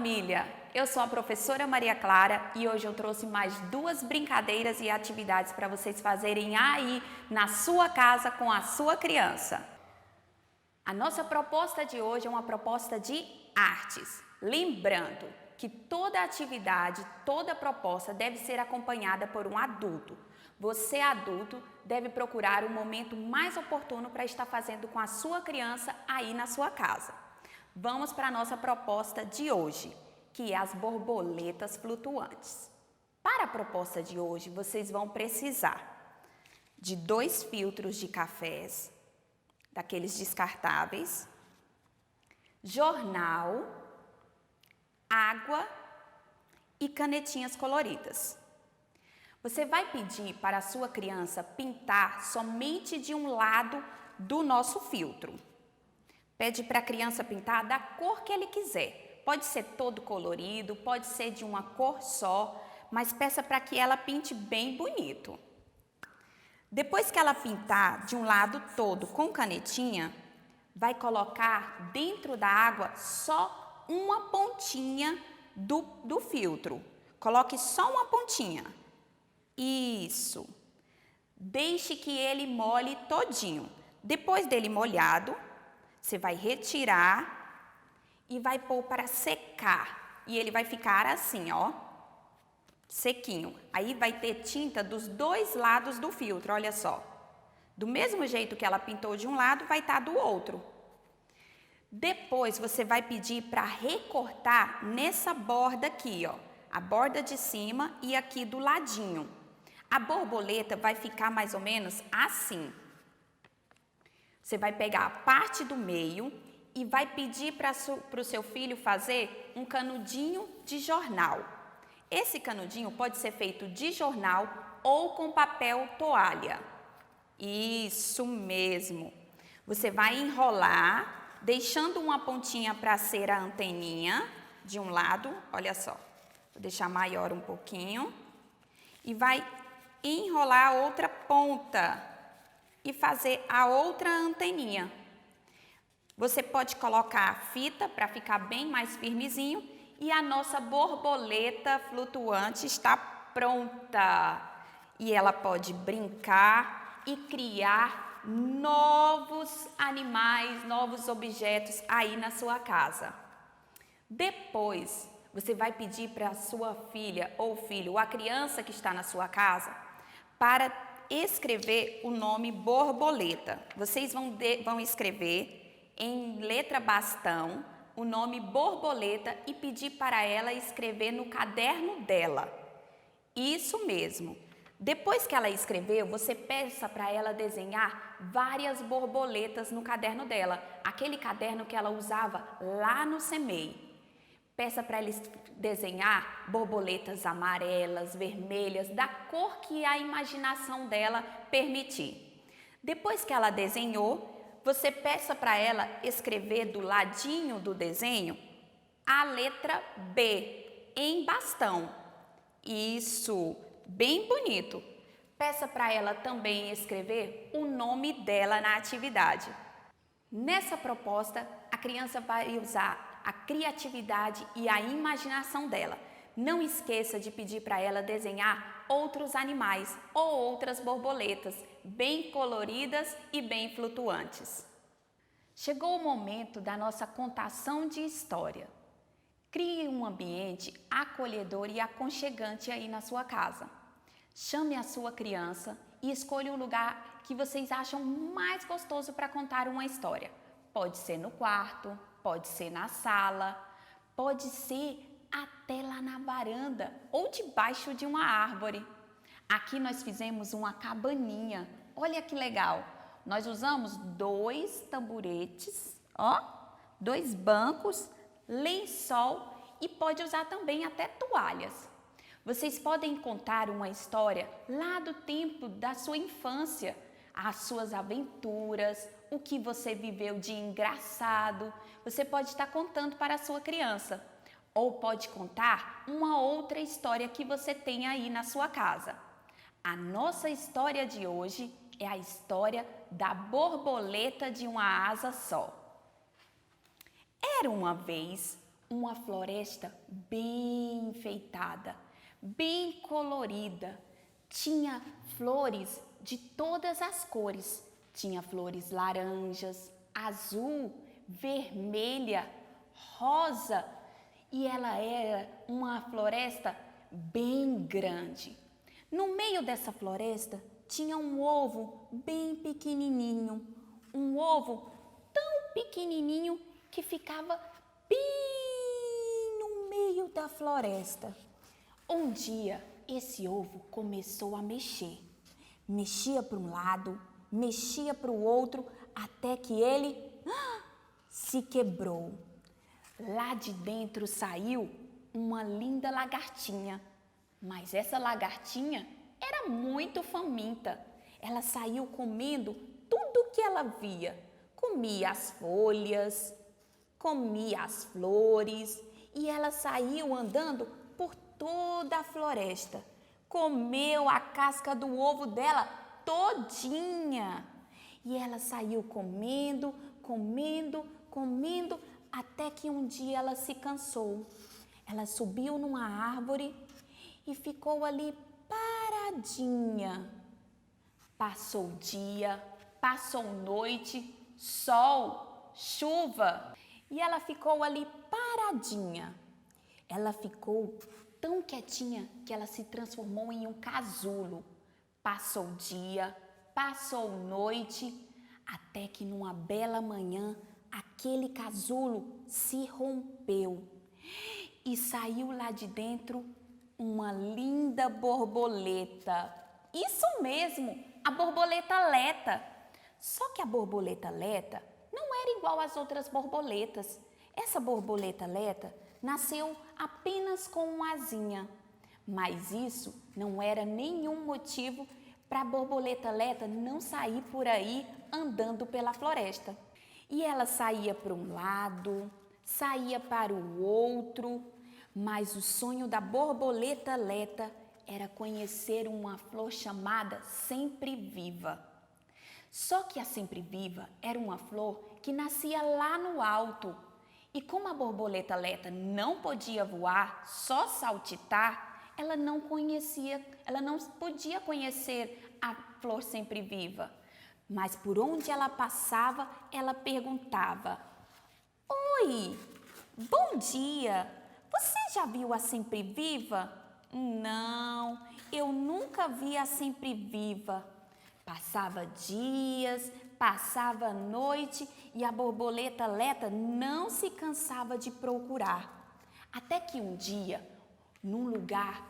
família! Eu sou a professora Maria Clara e hoje eu trouxe mais 2 brincadeiras e atividades para vocês fazerem aí na sua casa com a sua criança. A nossa proposta de hoje é uma proposta de artes. Lembrando que toda atividade, toda proposta deve ser acompanhada por um adulto. Você, adulto, deve procurar o momento mais oportuno para estar fazendo com a sua criança aí na sua casa. Vamos para a nossa proposta de hoje, que é as borboletas flutuantes. Para a proposta de hoje, vocês vão precisar de 2 filtros de cafés, daqueles descartáveis, jornal, água e canetinhas coloridas. Você vai pedir para a sua criança pintar somente de um lado do nosso filtro. Pede para a criança pintar da cor que ele quiser. Pode ser todo colorido, pode ser de uma cor só, mas peça para que ela pinte bem bonito. Depois que ela pintar de um lado todo com canetinha, vai colocar dentro da água só uma pontinha do filtro. Coloque só uma pontinha. Isso. Deixe que ele molhe todinho. Depois dele molhado, você vai retirar e vai pôr para secar. E ele vai ficar assim, ó, sequinho. Aí vai ter tinta dos 2 lados do filtro, olha só. Do mesmo jeito que ela pintou de um lado, vai estar do outro. Depois você vai pedir para recortar nessa borda aqui, ó. A borda de cima e aqui do ladinho. A borboleta vai ficar mais ou menos assim. Você vai pegar a parte do meio e vai pedir para o seu filho fazer um canudinho de jornal. Esse canudinho pode ser feito de jornal ou com papel toalha. Isso mesmo. Você vai enrolar, deixando uma pontinha para ser a anteninha de um lado. Olha só, vou deixar maior um pouquinho. E vai enrolar a outra ponta e fazer a outra anteninha. Você pode colocar a fita para ficar bem mais firmezinho e a nossa borboleta flutuante está pronta. E ela pode brincar e criar novos animais, novos objetos aí na sua casa. Depois, você vai pedir para a sua filha ou filho, ou a criança que está na sua casa, para escrever o nome borboleta. Vocês vão escrever em letra bastão o nome borboleta e pedir para ela escrever no caderno dela. Isso mesmo. Depois que ela escreveu, você peça para ela desenhar várias borboletas no caderno dela, aquele caderno que ela usava lá no CMEI. Peça para ela desenhar borboletas amarelas, vermelhas, da cor que a imaginação dela permitir. Depois que ela desenhou, você peça para ela escrever do ladinho do desenho a letra B em bastão. Isso, bem bonito. Peça para ela também escrever o nome dela na atividade. Nessa proposta, a criança vai usar a criatividade e a imaginação dela. Não esqueça de pedir para ela desenhar outros animais ou outras borboletas, bem coloridas e bem flutuantes. Chegou o momento da nossa contação de história. Crie um ambiente acolhedor e aconchegante aí na sua casa. Chame a sua criança e escolha o lugar que vocês acham mais gostoso para contar uma história. Pode ser no quarto, pode ser na sala, pode ser até lá na varanda ou debaixo de uma árvore. Aqui nós fizemos uma cabaninha. Olha que legal! Nós usamos 2 tamboretes, ó, 2 bancos, lençol e pode usar também até toalhas. Vocês podem contar uma história lá do tempo da sua infância, as suas aventuras, o que você viveu de engraçado. Você pode estar contando para a sua criança. Ou pode contar uma outra história que você tem aí na sua casa. A nossa história de hoje é a história da borboleta de uma asa só. Era uma vez uma floresta bem enfeitada, bem colorida. Tinha flores de todas as cores. Tinha flores laranjas, azul, vermelha, rosa. E ela era uma floresta bem grande. No meio dessa floresta tinha um ovo bem pequenininho. Um ovo tão pequenininho que ficava bem no meio da floresta. Um dia, esse ovo começou a mexer. Mexia para um lado, mexia para o outro, até que ele se quebrou. Lá de dentro saiu uma linda lagartinha. Mas essa lagartinha era muito faminta. Ela saiu comendo tudo que ela via. Comia as folhas, comia as flores e ela saiu andando por toda a floresta. Comeu a casca do ovo dela todinha. E ela saiu comendo, até que um dia ela se cansou. Ela subiu numa árvore e ficou ali paradinha. Passou dia, passou noite, sol, chuva e ela ficou ali paradinha. Ela ficou tão quietinha que ela se transformou em um casulo. Passou dia, passou noite, até que numa bela manhã aquele casulo se rompeu e saiu lá de dentro uma linda borboleta. Isso mesmo, a borboleta Leta. Só que a borboleta Leta não era igual às outras borboletas. Essa borboleta Leta nasceu apenas com uma asinha. Mas isso não era nenhum motivo para a borboleta Leta não sair por aí andando pela floresta. E ela saía para um lado, saía para o outro, mas o sonho da borboleta Leta era conhecer uma flor chamada Sempre Viva. Só que a Sempre Viva era uma flor que nascia lá no alto. E como a borboleta Leta não podia voar, só saltitar, ela não podia conhecer a flor Sempre Viva. Mas por onde ela passava, ela perguntava: Oi, bom dia, você já viu a Sempre Viva? Não, eu nunca vi a Sempre Viva. Passava dias, passava noite e a borboleta Leta não se cansava de procurar. Até que um dia, num lugar,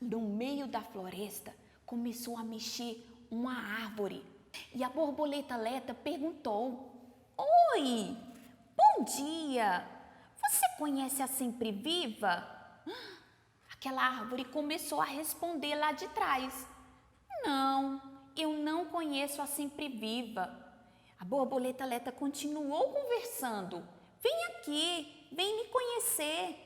no meio da floresta, começou a mexer uma árvore. E a borboleta Leta perguntou: Oi, bom dia, você conhece a Sempre Viva? Aquela árvore começou a responder lá de trás: Não, eu não conheço a Sempre Viva. A borboleta Leta continuou conversando: Vem aqui, vem me conhecer.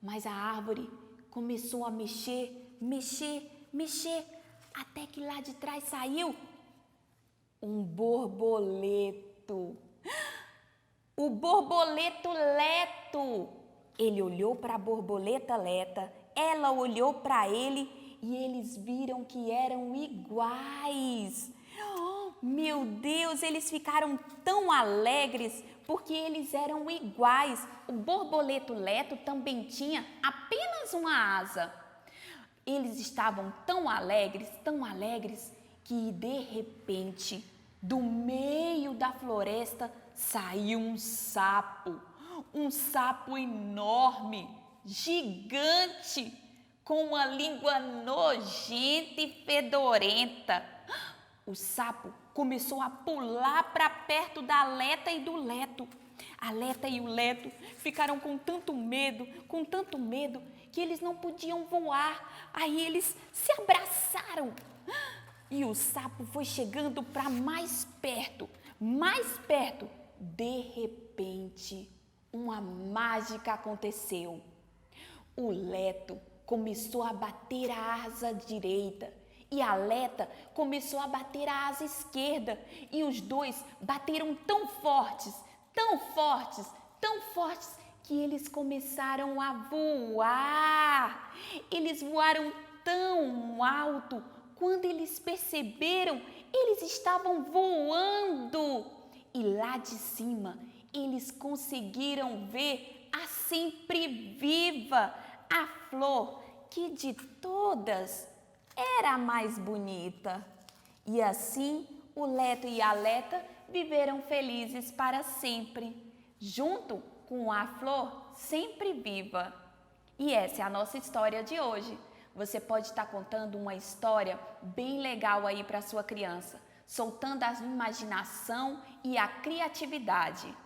Mas a árvore começou a mexer, até que lá de trás saiu um borboleto. O borboleto Leto. Ele olhou para a borboleta Leta, ela olhou para ele e eles viram que eram iguais. Oh, meu Deus, eles ficaram tão alegres porque eles eram iguais. O borboleto Leto também tinha apenas uma asa. Eles estavam tão alegres, que de repente, do meio da floresta, saiu um sapo enorme, gigante, com uma língua nojenta e fedorenta. O sapo começou a pular para perto da Leta e do Leto. A Leta e o Leto ficaram com tanto medo, que eles não podiam voar. Aí eles se abraçaram. E o sapo foi chegando para mais perto. De repente, uma mágica aconteceu. O Leto começou a bater a asa direita e a Leta começou a bater a asa esquerda. E os dois bateram tão fortes, que eles começaram a voar. Eles voaram tão alto, quando eles perceberam, eles estavam voando. E lá de cima, eles conseguiram ver a sempre viva, a flor que de todas era a mais bonita. E assim, o Leto e a Leta viveram felizes para sempre, junto com a flor sempre viva. E essa é a nossa história de hoje. Você pode estar contando uma história bem legal aí para sua criança, soltando a imaginação e a criatividade.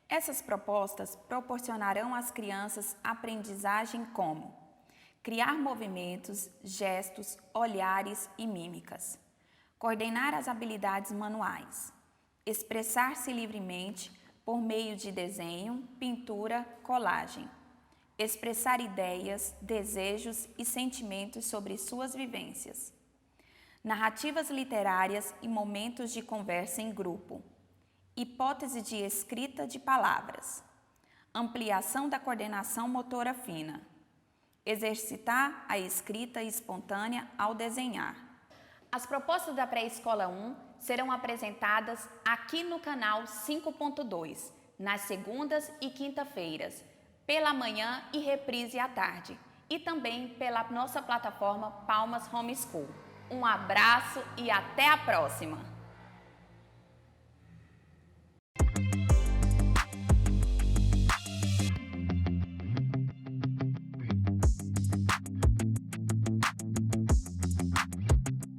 Essas propostas proporcionarão às crianças aprendizagem como criar movimentos, gestos, olhares e mímicas, coordenar as habilidades manuais, expressar-se livremente por meio de desenho, pintura, colagem, expressar ideias, desejos e sentimentos sobre suas vivências, narrativas literárias e momentos de conversa em grupo, hipótese de escrita de palavras, ampliação da coordenação motora fina, exercitar a escrita espontânea ao desenhar. As propostas da Pré-Escola 1 serão apresentadas aqui no canal 5.2, nas segundas e quinta-feiras, pela manhã e reprise à tarde, e também pela nossa plataforma Palmas Homeschool. Um abraço e até a próxima!